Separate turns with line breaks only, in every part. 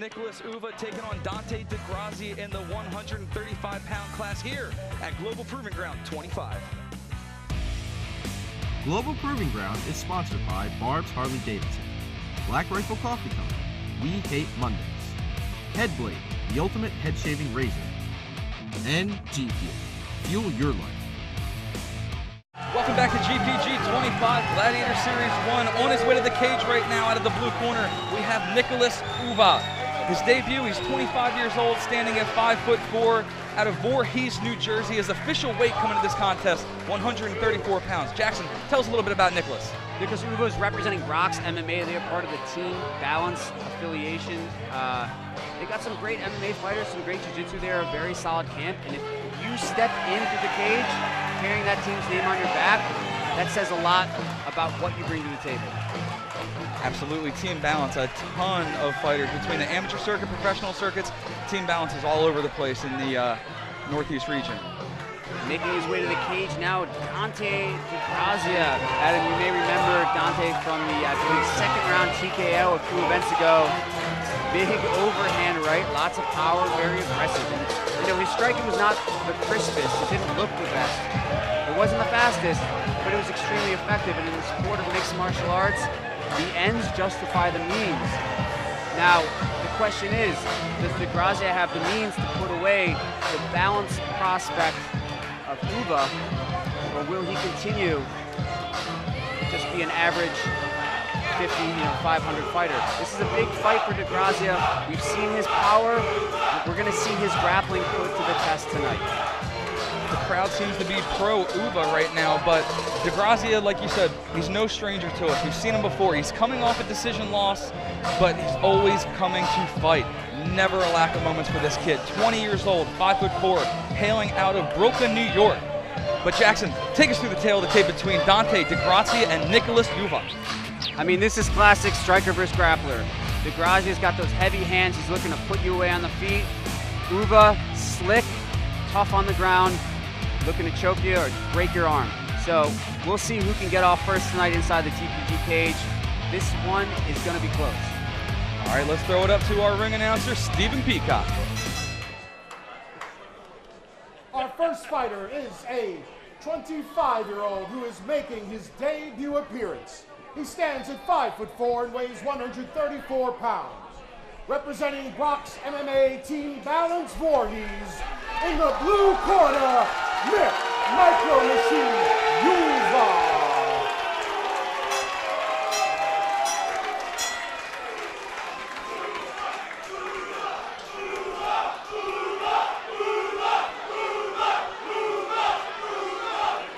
Nicholas Uva taking on Dante DiGrazia in the 135-pound class here at Global Proving Ground 25.
Global Proving Ground is sponsored by Barb's Harley Davidson, Black Rifle Coffee Company, We Hate Mondays, Headblade, the ultimate head shaving razor, and G Fuel, fuel your life.
Welcome back to GPG 25 Gladiator Series 1. On his way to the cage right now out of the blue corner, we have Nicholas Uva. His debut, he's 25 years old, standing at 5'4", out of Voorhees, New Jersey. His official weight coming to this contest, 134 pounds. Jackson, tell us a little bit about Nicholas.
Nicholas Uva is representing Brock's MMA. They are part of the Team Balance affiliation. They got some great MMA fighters, some great jiu-jitsu there, a very solid camp. And if you step into the cage carrying that team's name on your back, that says a lot about what you bring to the table.
Absolutely, Team Balance, a ton of fighters between the amateur circuit, professional circuits. Team Balance is all over the place in the Northeast region.
Making his way to the cage now, Dante DiGrazia. Adam, you may remember Dante from the, I believe, second round TKO a few events ago. Big overhand right, lots of power, very aggressive. And, you know, his striking was not the crispest, it didn't look the best. It wasn't the fastest, but it was extremely effective. And in the sport of mixed martial arts, the ends justify the means. Now, the question is, does DiGrazia have the means to put away the balanced prospect of Uva, or will he continue to just be an average 500 fighter? This is a big fight for DiGrazia. We've seen his power. We're going to see his grappling put to the test tonight.
The crowd seems to be pro-Uva right now, but DiGrazia, like you said, he's no stranger to us. We've seen him before. He's coming off a decision loss, but he's always coming to fight. Never a lack of moments for this kid. 20 years old, 5'4", hailing out of Brooklyn, New York. But Jackson, take us through the tale of the tape between Dante DiGrazia and Nicholas Uva.
I mean, this is classic striker versus grappler. DiGrazia's got those heavy hands. He's looking to put you away on the feet. Uva, slick, tough on the ground, looking to choke you or break your arm. So we'll see who can get off first tonight inside the TPG cage. This one is going to be close.
All right, let's throw it up to our ring announcer, Stephen Peacock.
Our first fighter is a 25-year-old who is making his debut appearance. He stands at 5'4" and weighs 134 pounds. Representing Brock's MMA Team Balance Voorhees, in the blue corner, Nick Micro Machine Uva.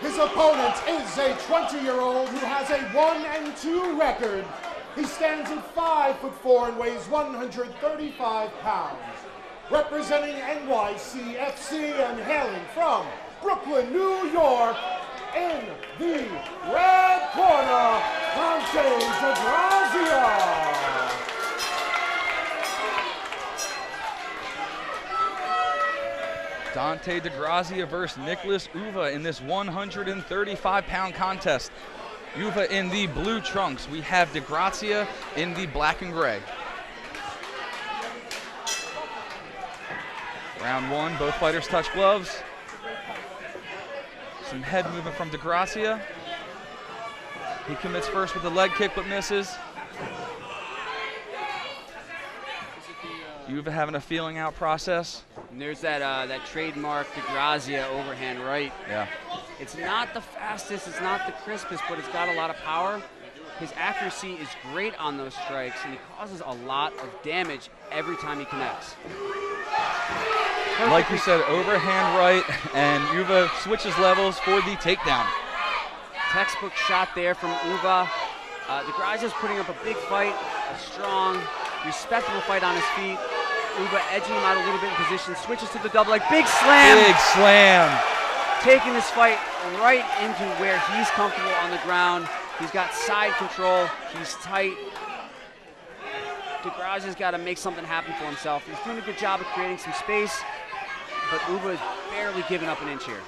His opponent is a 20-year-old who has a 1-2 record. He stands at 5'4" and weighs 135 pounds. Representing NYCFC and hailing from Brooklyn, New York, in the red corner, Dante DiGrazia.
Dante DiGrazia versus Nicholas Uva in this 135-pound contest. Uva in the blue trunks. We have DiGrazia in the black and gray. Round one, both fighters touch gloves. Some head movement from DiGrazia. He commits first with the leg kick but misses. Uva having a feeling out process.
And there's that trademark DiGrazia overhand right.
Yeah.
It's not the fastest, it's not the crispest, but it's got a lot of power. His accuracy is great on those strikes, and he causes a lot of damage every time he connects.
Like you said, overhand right, and Uva switches levels for the takedown.
Textbook shot there from Uva. DiGrazia's putting up a big fight, a strong, respectable fight on his feet. Uva edging him out a little bit in position, switches to the double leg, big slam!
Big slam!
Taking this fight right into where he's comfortable on the ground. He's got side control, he's tight. DiGrazia's got to make something happen for himself. He's doing a good job of creating some space, but Uva is barely giving up an inch here.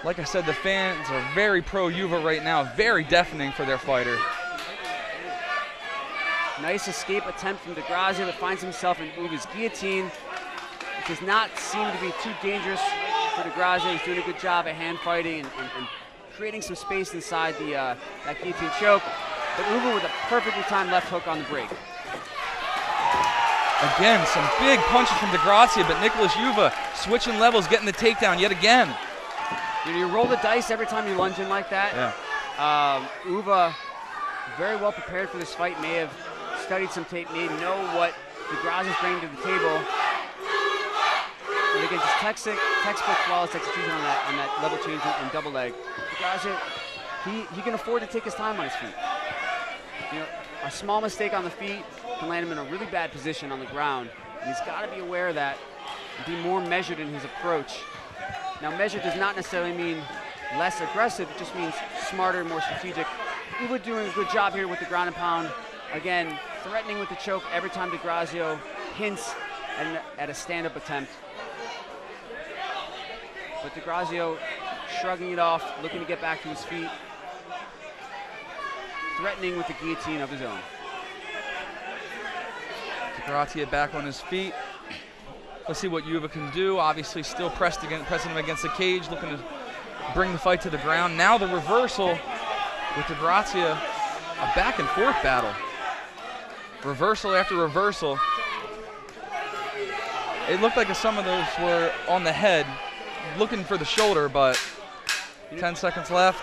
Like I said, the fans are very pro-Uva right now, very deafening for their fighter.
Nice escape attempt from DiGrazia, but finds himself in Uva's guillotine. It does not seem to be too dangerous for DiGrazia. He's doing a good job at hand fighting and creating some space inside the that guillotine choke. But Uva with a perfectly timed left hook on the break.
Again, some big punches from DiGrazia, but Nicholas Uva switching levels, getting the takedown yet again.
You roll the dice every time you lunge in like that.
Yeah.
Uva, very well prepared for this fight, may have studied some tape, may know what DiGrazia's bringing to the table. And again, just textbook flawless execution on that level change and double leg. DiGrazia, he can afford to take his time on his feet. You know, a small mistake on the feet can land him in a really bad position on the ground. And he's got to be aware of that and be more measured in his approach. Now, measured does not necessarily mean less aggressive. It just means smarter, more strategic. Uva doing a good job here with the ground and pound. Again, threatening with the choke every time DiGrazia hints at a stand-up attempt. But DiGrazia shrugging it off, looking to get back to his feet. Threatening with the guillotine of his own.
DiGrazia back on his feet. Let's see what Uva can do. Obviously still pressing him against the cage, looking to bring the fight to the ground. Now the reversal with DiGrazia, a back and forth battle. Reversal after reversal. It looked like some of those were on the head, looking for the shoulder, but 10 seconds left.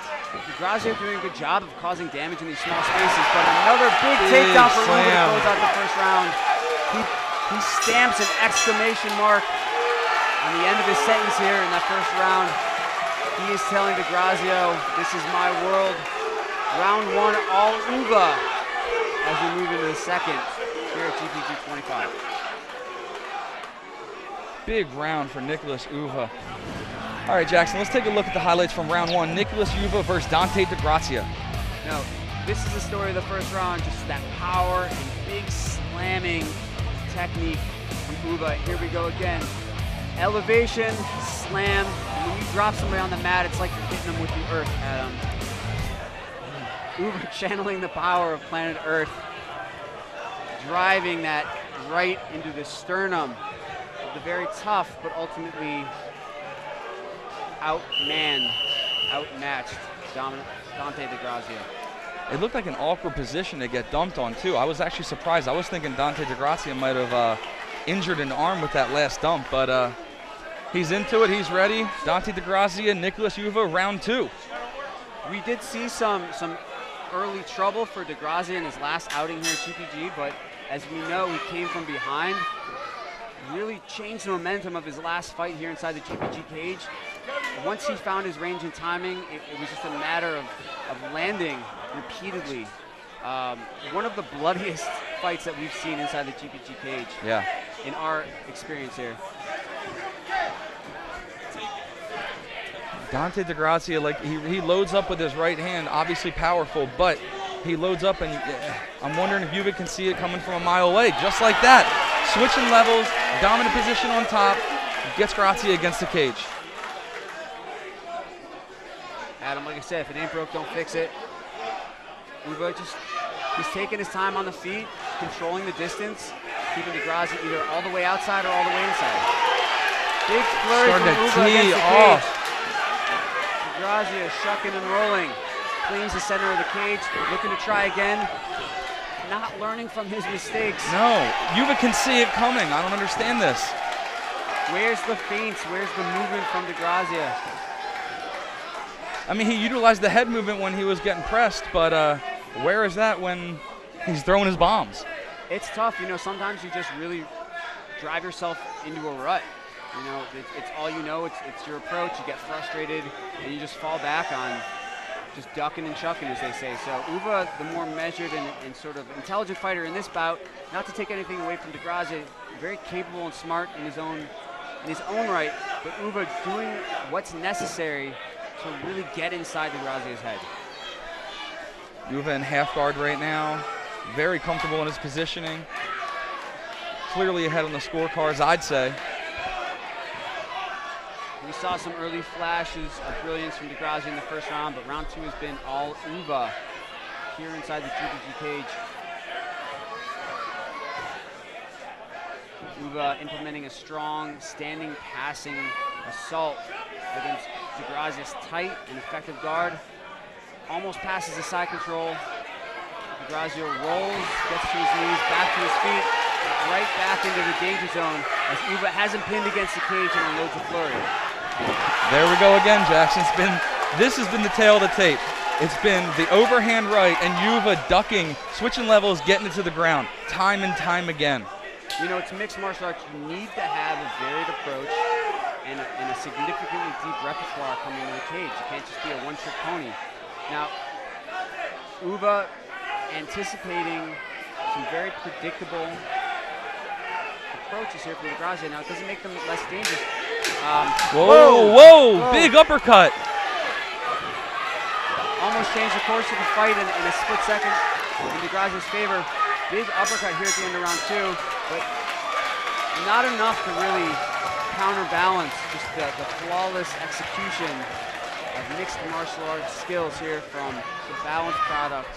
DiGrazia doing a good job of causing damage in these small spaces, but another big takedown for Uva to close out the first round. He stamps an exclamation mark on the end of his sentence here in that first round. He is telling DiGrazia, this is my world. Round one, all Uva, as we move into the second here at GPG 25.
Big round for Nicholas Uva. All right, Jackson, let's take a look at the highlights from round one. Nicholas Uva versus Dante DiGrazia.
Now, this is the story of the first round, just that power and big slamming technique from Uva. Here we go again. Elevation, slam. And when you drop somebody on the mat, it's like you're hitting them with the earth, Adam. Uva channeling the power of planet Earth, driving that right into the sternum of the very tough, but ultimately outmatched Dante DiGrazia.
It looked like an awkward position to get dumped on, too. I was actually surprised. I was thinking Dante DiGrazia might have injured an arm with that last dump, but he's into it. He's ready. Dante DiGrazia, Nicholas Uva, round two.
We did see some early trouble for DiGrazia in his last outing here at GPG, but as we know, he came from behind, really changed the momentum of his last fight here inside the GPG cage. Once he found his range and timing, it was just a matter of landing repeatedly. One of the bloodiest fights that we've seen inside the GPG cage.
Yeah.
In our experience here.
Dante DiGrazia, like he loads up with his right hand, obviously powerful, but he loads up and I'm wondering if Uva can see it coming from a mile away, just like that. Switching levels, dominant position on top, gets Gracie against the cage.
Adam, like I said, if it ain't broke, don't fix it. Uva he's taking his time on the feet, controlling the distance, keeping DiGrazia either all the way outside or all the way inside. Big flurry from Uva against the cage. DiGrazia shucking and rolling, cleans the center of the cage, looking to try again. Not learning from his mistakes.
No, Uva can see it coming. I don't understand this.
Where's the feints? Where's the movement from DiGrazia?
I mean, he utilized the head movement when he was getting pressed, but where is that when he's throwing his bombs?
It's tough, you know, sometimes you just really drive yourself into a rut. You know, it's all you know, it's your approach, you get frustrated, and you just fall back on just ducking and chucking, as they say. So Uva, the more measured and sort of intelligent fighter in this bout, not to take anything away from DiGrazia, very capable and smart in his own right, but Uva doing what's necessary to really get inside DiGrazia's head.
Uva in half guard right now, very comfortable in his positioning. Clearly ahead on the scorecards, I'd say.
We saw some early flashes of brilliance from DiGrazia in the first round, but round two has been all Uva here inside the GPG cage. Uva implementing a strong standing passing assault against DiGrazia's tight and effective guard. Almost passes the side control. DiGrazia rolls, gets to his knees, back to his feet, right back into the danger zone as Uva hasn't pinned against the cage and unloads a flurry.
There we go again, Jackson. This has been the tale of the tape. It's been the overhand right and Uva ducking, switching levels, getting it to the ground, time and time again.
You know, it's mixed martial arts. You need to have a varied approach and a significantly deep repertoire coming into the cage. You can't just be a one-trick pony. Now, Uva anticipating some very predictable approaches here from DiGrazia. Now, it doesn't make them less dangerous.
Whoa, big uppercut.
Almost changed the course of the fight in a split second in DiGrazia's favor. Big uppercut here at the end of round 2, but not enough to really counterbalance just the flawless execution of mixed martial arts skills here from the balanced product,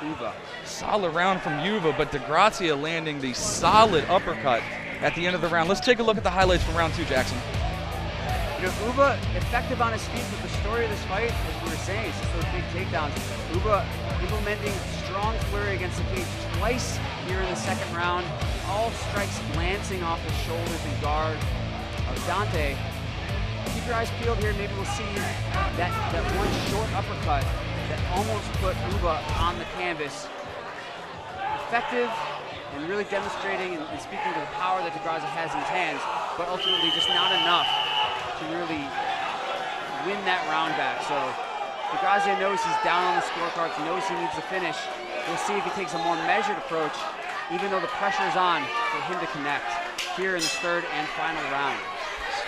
Uva. Solid
round from Uva, but DiGrazia landing the solid uppercut at the end of the round. Let's take a look at the highlights from round 2, Jackson.
You know, Uva effective on his feet, but the story of this fight, as we were saying, is just those big takedowns. Uva implementing strong flurry against the cage twice here in the second round. All strikes glancing off the shoulders and guard of Dante. Keep your eyes peeled here. Maybe we'll see that one short uppercut that almost put Uva on the canvas. Effective and really demonstrating and speaking to the power that DiGrazia has in his hands, but ultimately just not enough to really win that round back. So DiGrazia knows he's down on the scorecards, knows he needs to finish. We'll see if he takes a more measured approach, even though the pressure is on for him to connect here in the third and final round.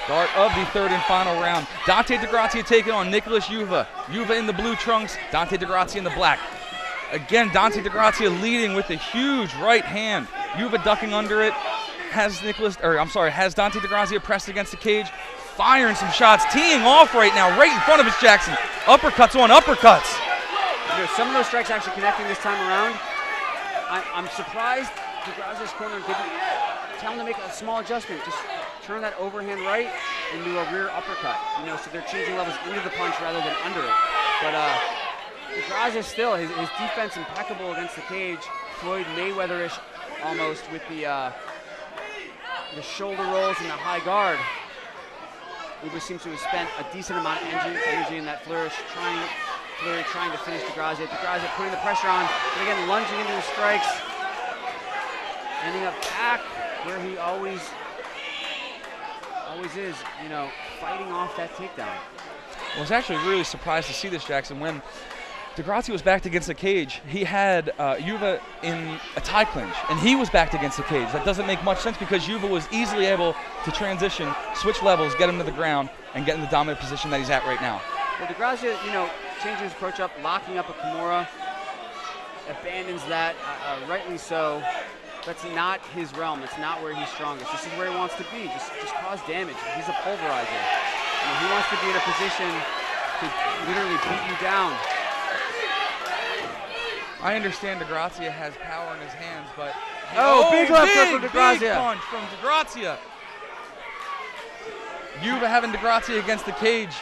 Start of the third and final round. Dante DiGrazia taking on Nicholas Uva. Uva in the blue trunks, Dante DiGrazia in the black. Again, Dante DiGrazia leading with a huge right hand. Uva ducking under it. Has Dante DiGrazia pressed against the cage, firing some shots, teeing off right now, right in front of us, Jackson. Uppercuts on uppercuts.
You know, some of those strikes actually connecting this time around. I'm surprised DiGrazia's corner didn't tell him to make a small adjustment. Just turn that overhand right into a rear uppercut. You know, so they're changing levels into the punch rather than under it. But DiGrazia still, his defense impeccable against the cage. Floyd Mayweather-ish almost with the shoulder rolls and the high guard. Uva seems to have spent a decent amount of energy in that flourish, trying to finish DiGrazia. DiGrazia putting the pressure on, but again lunging into the strikes, ending up back where he always is, you know, fighting off that takedown.
I was actually really surprised to see this, Jackson, when DiGrazia was backed against the cage. He had Uva in a tie clinch, and he was backed against the cage. That doesn't make much sense because Uva was easily able to transition, switch levels, get him to the ground, and get in the dominant position that he's at right now.
Well, DiGrazia, you know, changing his approach up, locking up a Kimura, abandons that, rightly so. That's not his realm. That's not where he's strongest. This is where he wants to be. Just cause damage. He's a pulverizer. You know, he wants to be in a position to literally beat you down.
I understand DiGrazia has power in his hands, but
big left hook from DiGrazia.
Big punch from DiGrazia. Uva having DiGrazia against the cage.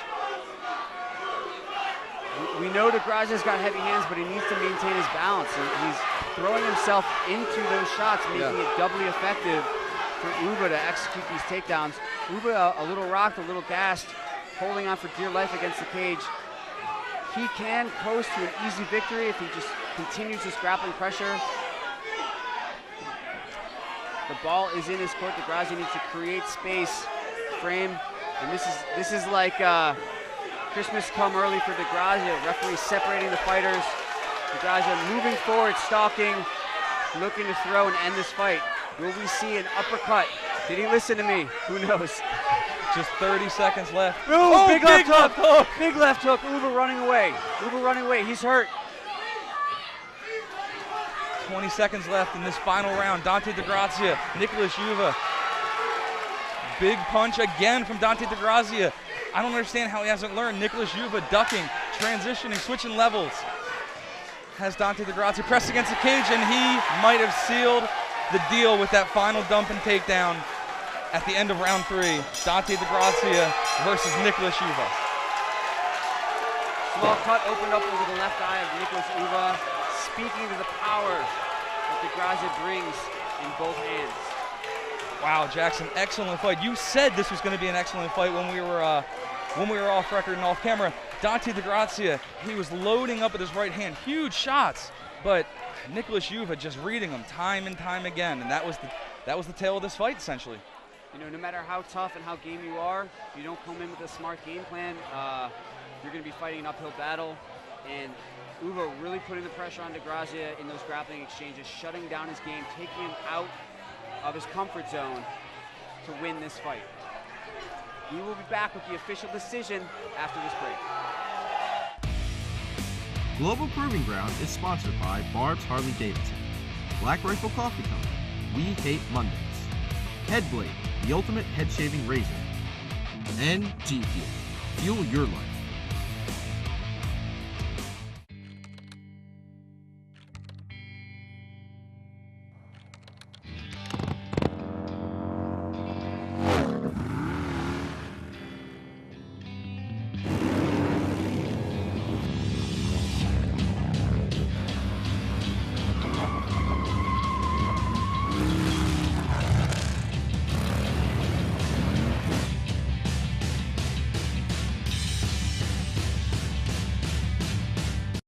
We know DiGrazia's got heavy hands, but he needs to maintain his balance. He's throwing himself into those shots, making it doubly effective for Uva to execute these takedowns. Uva a little rocked, a little gassed, holding on for dear life against the cage. He can coast to an easy victory if he just continues this grappling pressure. The ball is in his court. DiGrazia needs to create space, frame, and this is like Christmas come early for DiGrazia. Referee separating the fighters. DiGrazia moving forward, stalking, looking to throw and end this fight. Will we see an uppercut? Did he listen to me? Who knows?
Just 30 seconds left.
Oh, big left hook. Big left hook. Uva running away. He's hurt.
20 seconds left in this final round. Dante DiGrazia, Nicholas Uva. Big punch again from Dante DiGrazia. I don't understand how he hasn't learned. Nicholas Uva ducking, transitioning, switching levels. Has Dante DiGrazia pressed against the cage, and he might have sealed the deal with that final dump and takedown at the end of round 3. Dante DiGrazia versus Nicholas Uva.
Small cut opened up over the left eye of Nicholas Uva, speaking to the power that DiGrazia brings in both hands.
Wow, Jackson, excellent fight. You said this was going to be an excellent fight when we were off record and off camera. Dante DiGrazia, he was loading up with his right hand, huge shots, but Nicholas Uva just reading them time and time again, and that was the tale of this fight essentially.
You know, no matter how tough and how game you are, if you don't come in with a smart game plan, you're going to be fighting an uphill battle. And Uva really putting the pressure on DiGrazia in those grappling exchanges, shutting down his game, taking him out of his comfort zone to win this fight. We will be back with the official decision after this break.
Global Proving Ground is sponsored by Barb's Harley Davidson, Black Rifle Coffee Company, We Hate Mondays, Headblade, the ultimate head shaving razor, and G Fuel, fuel your life.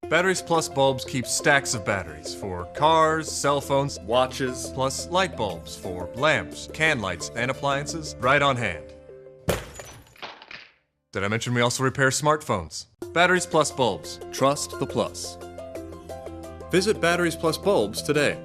Batteries Plus bulbs keep stacks of batteries for cars, cell phones, watches, plus light bulbs for lamps, can lights, and appliances right on hand. Did I mention we also repair smartphones? Batteries Plus bulbs. Trust the plus. Visit Batteries Plus bulbs today.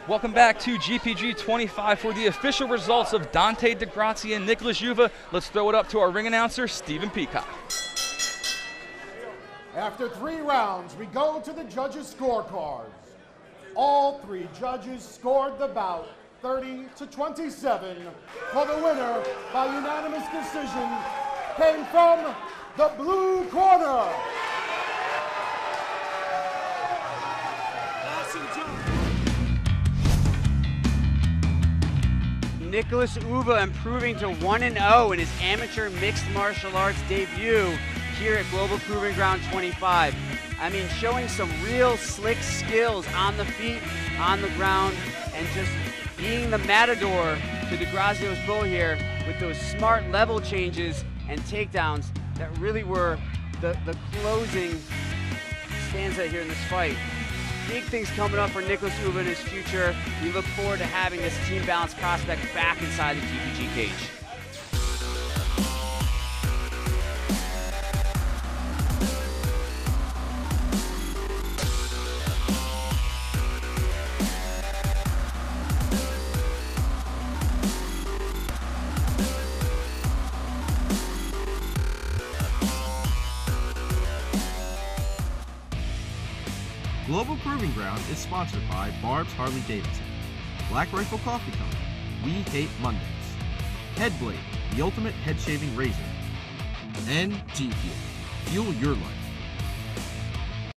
Welcome back to GPG 25 for the official results of Dante DiGrazia and Nicholas Uva. Let's throw it up to our ring announcer, Stephen Peacock.
After 3 rounds, we go to the judges' scorecards. All 3 judges scored the bout 30-27. For the winner by unanimous decision came from the blue corner.
Nicholas Uva improving to 1-0 in his amateur mixed martial arts debut here at Global Proving Ground 25. I mean, showing some real slick skills on the feet, on the ground, and just being the matador to DiGrazia's bull here with those smart level changes and takedowns that really were the closing stanza here in this fight. Big things coming up for Nicholas Uva in his future. We look forward to having this team balance prospect back inside the GPG cage.
Global Proving Ground is sponsored by Barb's Harley Davidson, Black Rifle Coffee Company, We Hate Mondays, Headblade, the ultimate head shaving razor, and G Fuel, fuel your life.